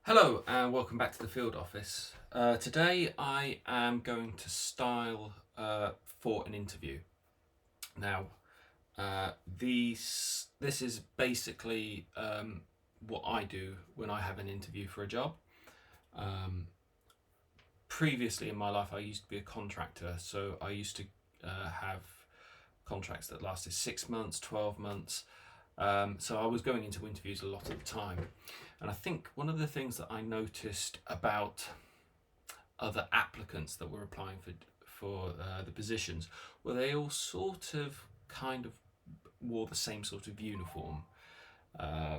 Hello and welcome back to the field office. Today I am going to style for an interview. Now, this is basically what I do when I have an interview for a job. Um, Previously in my life, I used to be a contractor, so I used to have contracts that lasted 6 months, 12 months. So I was going into interviews a lot of the time. And I think one of the things that I noticed about other applicants that were applying for the positions were they all sort of kind of wore the same sort of uniform. Uh,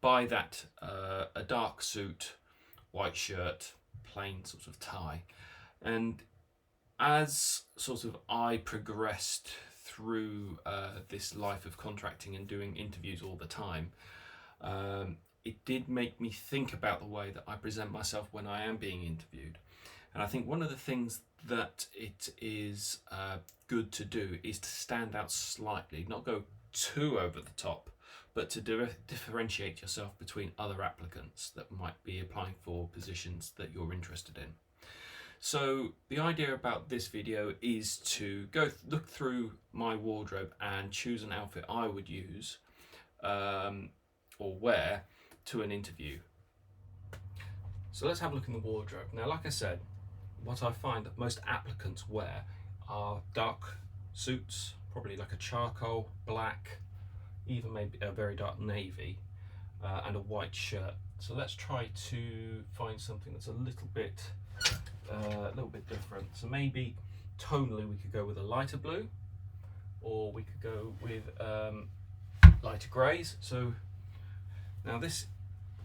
by that, a dark suit, white shirt, plain sort of tie. And as sort of I progressed through this life of contracting and doing interviews all the time, it did make me think about the way that I present myself when I am being interviewed. And I think one of the things that it is good to do is to stand out slightly, not go too over the top, but to differentiate yourself between other applicants that might be applying for positions that you're interested in. So the idea about this video is to look through my wardrobe and choose an outfit I would use or wear to an interview. So let's have a look in the wardrobe. Now, like I said, what I find that most applicants wear are dark suits, probably like a charcoal, black, even maybe a very dark navy, and a white shirt. So let's try to find something that's a little bit different. So maybe tonally we could go with a lighter blue, or we could go with lighter greys. So now this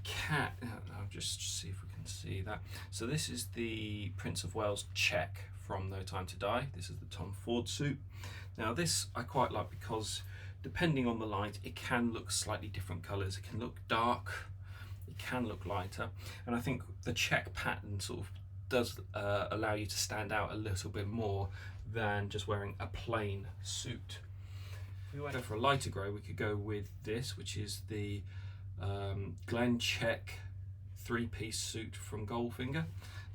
cat, I'll just see if we can see that. So this is the Prince of Wales check from No Time to Die. This is the Tom Ford suit. Now this I quite like because depending on the light, it can look slightly different colours. It can look dark, it can look lighter, and I think the check pattern sort of does allow you to stand out a little bit more than just wearing a plain suit. If we went for a lighter grey, we could go with this, which is the Glen Check three-piece suit from Goldfinger.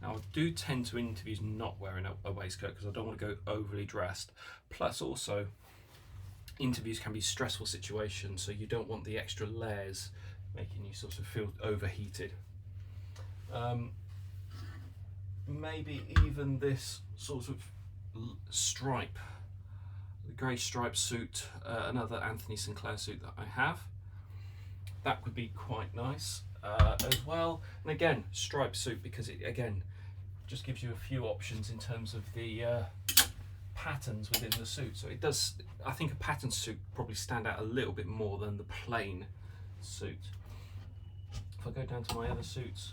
Now I do tend to interviews not wearing a waistcoat because I don't want to go overly dressed. Plus also, interviews can be stressful situations, so you don't want the extra layers making you sort of feel overheated. Maybe even this sort of stripe, the grey striped suit, another Anthony Sinclair suit that I have. That would be quite nice as well. And again, striped suit because it again just gives you a few options in terms of the patterns within the suit. So it does, I think a pattern suit probably stand out a little bit more than the plain suit. If I go down to my other suits,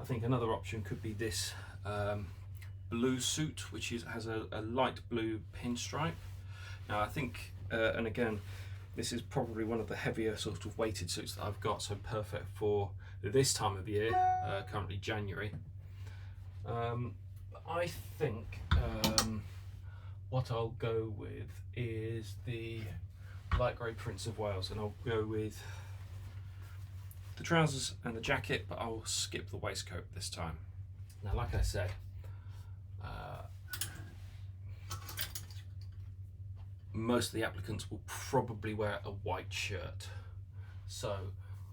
I think another option could be this blue suit, which has a light blue pinstripe. Now I think, and again, this is probably one of the heavier sort of weighted suits that I've got, so perfect for this time of year, currently January. I think what I'll go with is the light grey Prince of Wales, and I'll go with the trousers and the jacket, but I'll skip the waistcoat this time. Now, like I said, most of the applicants will probably wear a white shirt. So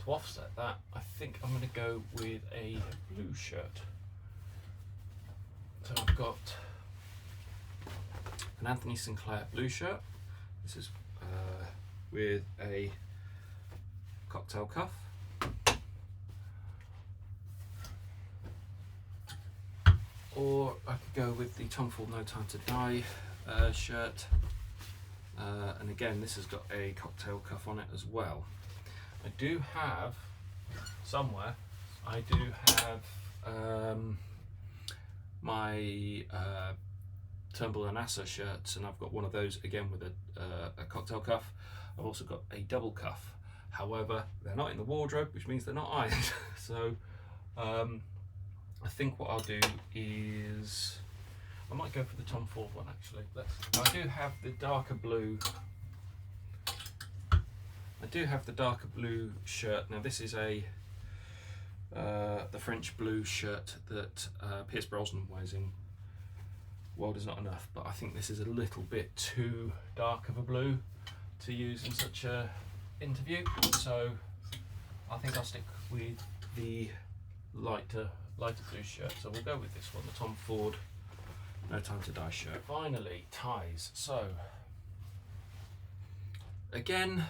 to offset that, I think I'm going to go with a blue shirt. So I've got an Anthony Sinclair blue shirt. This is with a cocktail cuff. Or I could go with the Tom Ford No Time to Die shirt. And again, this has got a cocktail cuff on it as well. I do have, somewhere, I do have my Turnbull and Asser shirts, and I've got one of those again with a cocktail cuff. I've also got a double cuff. However, they're not in the wardrobe, which means they're not ironed. So I think what I'll do is I might go for the Tom Ford one actually. I do have the darker blue. I do have the darker blue shirt. Now this is a the French blue shirt that Pierce Brosnan wears in World Is Not Enough, but I think this is a little bit too dark of a blue to use in such a interview, so I think I'll stick with the lighter blue shirt. So we'll go with this one, the Tom Ford No Time to Die shirt. Finally, ties. So again,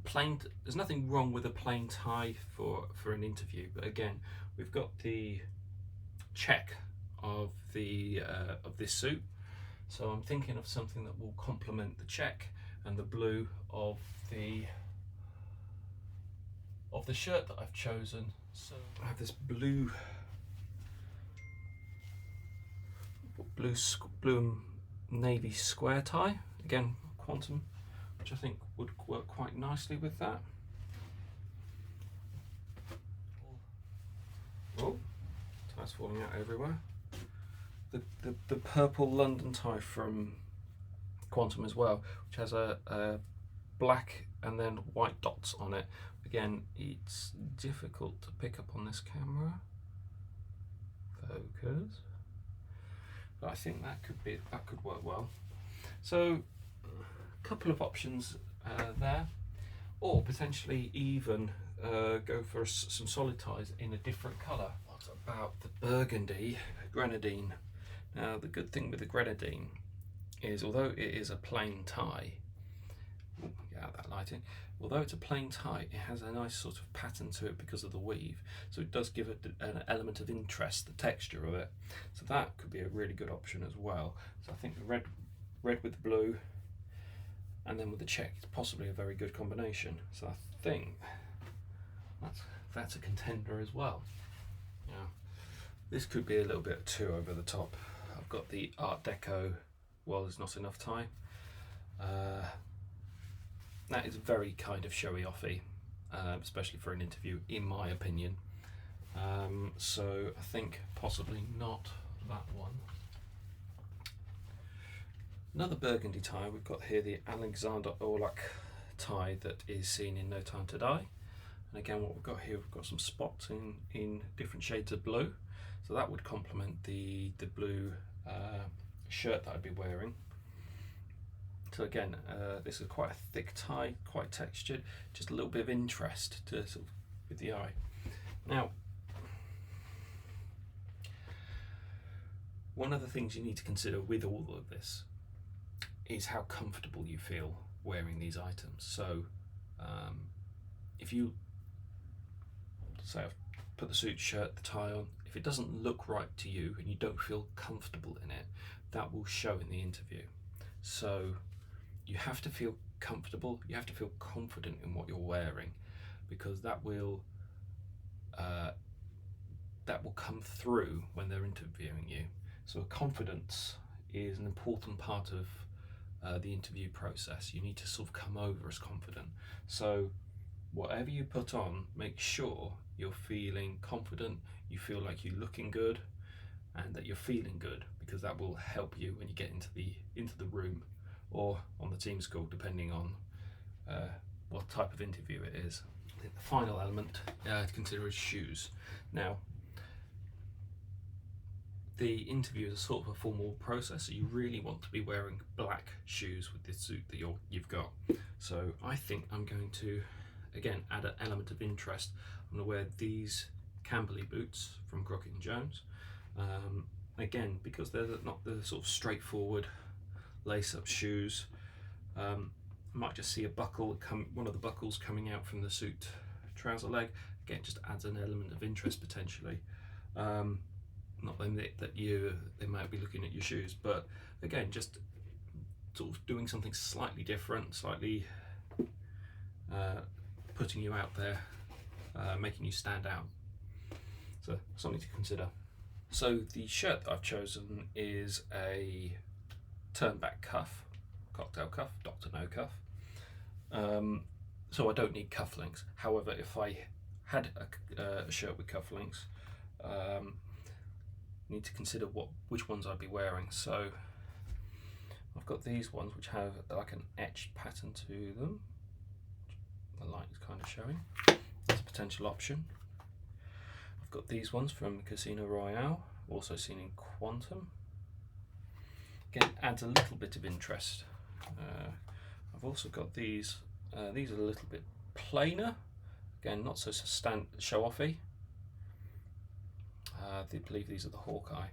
plain. There's nothing wrong with a plain tie for an interview, but again, we've got the check of the of this suit, so I'm thinking of something that will complement the check and the blue of the shirt that I've chosen. So I have this blue and navy square tie, again quantum, which I think would work quite nicely with that. Oh, tie's falling out everywhere. The purple London tie from Quantum as well, which has a black and then white dots on it. Again, it's difficult to pick up on this camera. Focus. But I think that could work well. So a couple of options there, or potentially even go for some solid ties in a different colour. What about the burgundy grenadine? Now the good thing with the grenadine is, although it is a plain tie, get out that lighting, although it's a plain tie, it has a nice sort of pattern to it because of the weave, so it does give it an element of interest, the texture of it, so that could be a really good option as well. So I think the red with the blue and then with the check is possibly a very good combination, so I think that's a contender as well. Yeah, this could be a little bit too over the top. I've got the Art Deco Well There's Not Enough tie. That is very kind of showy-offy, especially for an interview, in my opinion. So I think possibly not that one. Another burgundy tie, we've got here the Alexander Orlak tie that is seen in No Time to Die. And again, what we've got here, we've got some spots in different shades of blue. So that would complement the blue shirt that I'd be wearing. So again, this is quite a thick tie, quite textured, just a little bit of interest to sort of with the eye. Now, one of the things you need to consider with all of this is how comfortable you feel wearing these items. So if you say I've put the suit, shirt, the tie on, if it doesn't look right to you and you don't feel comfortable in it, that will show in the interview. So you have to feel comfortable, you have to feel confident in what you're wearing, because that will come through when they're interviewing you. So confidence is an important part of the interview process. You need to sort of come over as confident. So whatever you put on, make sure you're feeling confident, you feel like you're looking good, and that you're feeling good, because that will help you when you get into the room or on the Teams call, depending on what type of interview it is. I think the final element to consider is shoes. Now, the interview is a sort of a formal process, so you really want to be wearing black shoes with this suit that you've got. So I think I'm going to, again, add an element of interest. I'm going to wear these Camberley boots from Crockett & Jones. Again, because they're not the sort of straightforward lace-up shoes. I might just see a buckle, one of the buckles coming out from the suit trouser leg. Again, just adds an element of interest potentially. Not that they might be looking at your shoes, but again, just sort of doing something slightly different, slightly putting you out there, making you stand out. So something to consider. So the shirt that I've chosen is a turn-back cuff, cocktail cuff, Dr. No cuff. So I don't need cufflinks. However, if I had a shirt with cufflinks, need to consider which ones I'd be wearing. So I've got these ones which have like an etched pattern to them. The light is kind of showing. There's potential option. I've got these ones from Casino Royale, also seen in Quantum. Again, adds a little bit of interest. I've also got these. These are a little bit plainer. Again, not so show-offy. I believe these are the Hawkeye.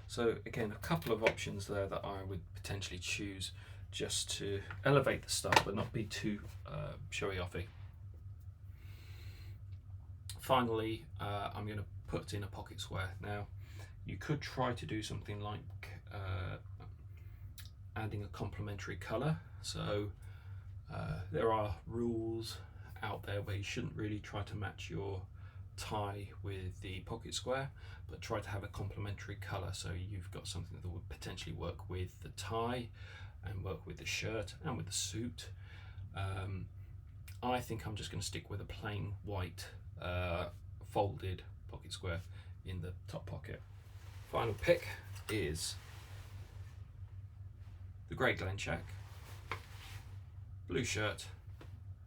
So again, a couple of options there that I would potentially choose just to elevate the style but not be too showy-offy. Finally, I'm going to put in a pocket square. Now, you could try to do something like adding a complementary colour. So there are rules out there where you shouldn't really try to match your tie with the pocket square, but try to have a complementary colour, so you've got something that would potentially work with the tie and work with the shirt and with the suit. I think I'm just going to stick with a plain white folded pocket square in the top pocket. Final pick is the grey Glenshaq, blue shirt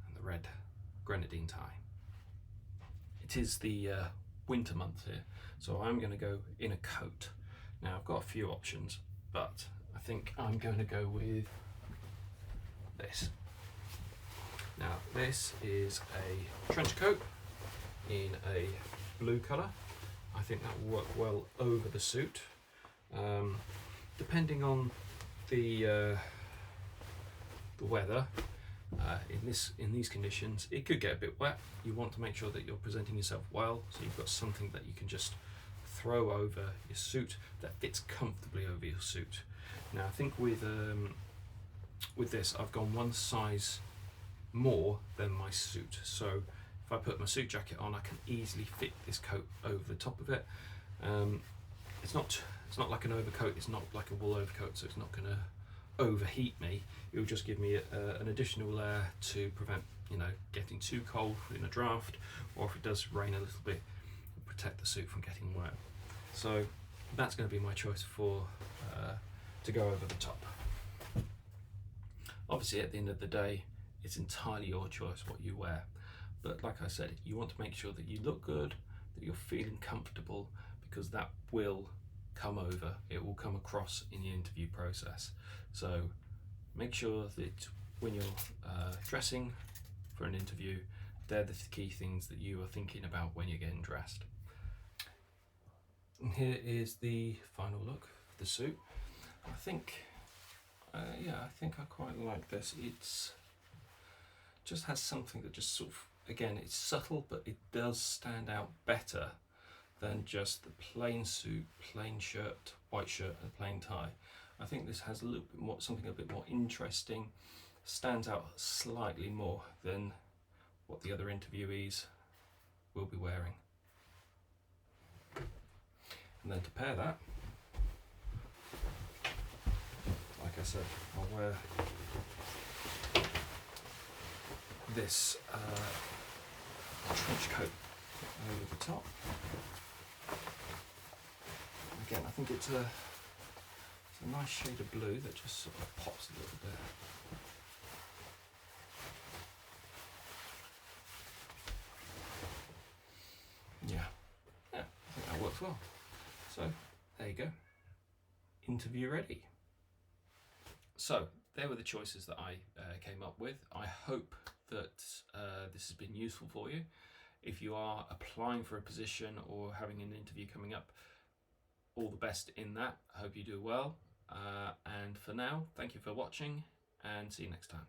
and the red grenadine tie. It is the winter month here, so I'm going to go in a coat. Now I've got a few options, but I think I'm going to go with this. Now this is a trench coat in a blue colour. I think that will work well over the suit. Depending on the weather, in these conditions, it could get a bit wet. You want to make sure that you're presenting yourself well, so you've got something that you can just throw over your suit that fits comfortably over your suit. Now I think with this, I've gone one size more than my suit, so if I put my suit jacket on, I can easily fit this coat over the top of it. It's not like an overcoat, it's not like a wool overcoat, so it's not going to overheat me. It will just give me an additional layer to prevent, getting too cold in a draft, or if it does rain a little bit, protect the suit from getting wet. So that's going to be my choice for to go over the top. Obviously, at the end of the day, it's entirely your choice what you wear. But like I said, you want to make sure that you look good, that you're feeling comfortable, because that will come over, it will come across in the interview process. So make sure that when you're dressing for an interview, they're the key things that you are thinking about when you're getting dressed. And here is the final look of the suit. I think I quite like this. It's just has something that just sort of, again, it's subtle, but it does stand out better than just the plain suit, plain shirt, white shirt and plain tie. I think this has a little bit more, something a bit more interesting, stands out slightly more than what the other interviewees will be wearing. And then to pair that, like I said, I'll wear this trench coat over the top. Again, I think it's a nice shade of blue that just sort of pops a little bit. Yeah, I think that works well. So there you go, interview ready. So there were the choices that I came up with. I hope that this has been useful for you. If you are applying for a position or having an interview coming up, all the best in that. I hope you do well. And for now, thank you for watching and see you next time.